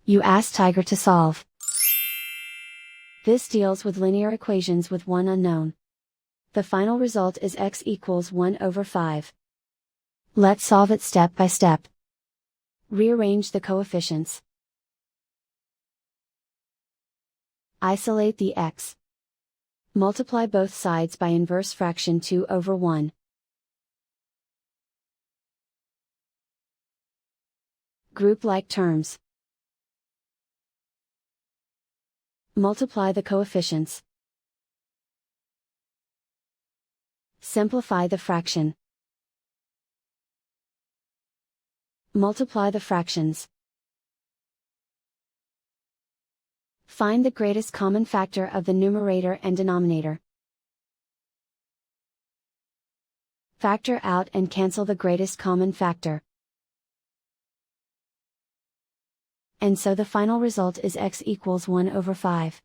You ask Tiger to solve. This deals with linear equations with one unknown. The final result is x equals 1 over 5. Let's solve it step by step. Rearrange the coefficients. Isolate the x. Multiply both sides by inverse fraction 2 over 1. Group like terms. Multiply the coefficients. Simplify the fraction. Multiply the fractions. Find the greatest common factor of the numerator and denominator. Factor out and cancel the greatest common factor. And so the final result is x equals 1 over 5.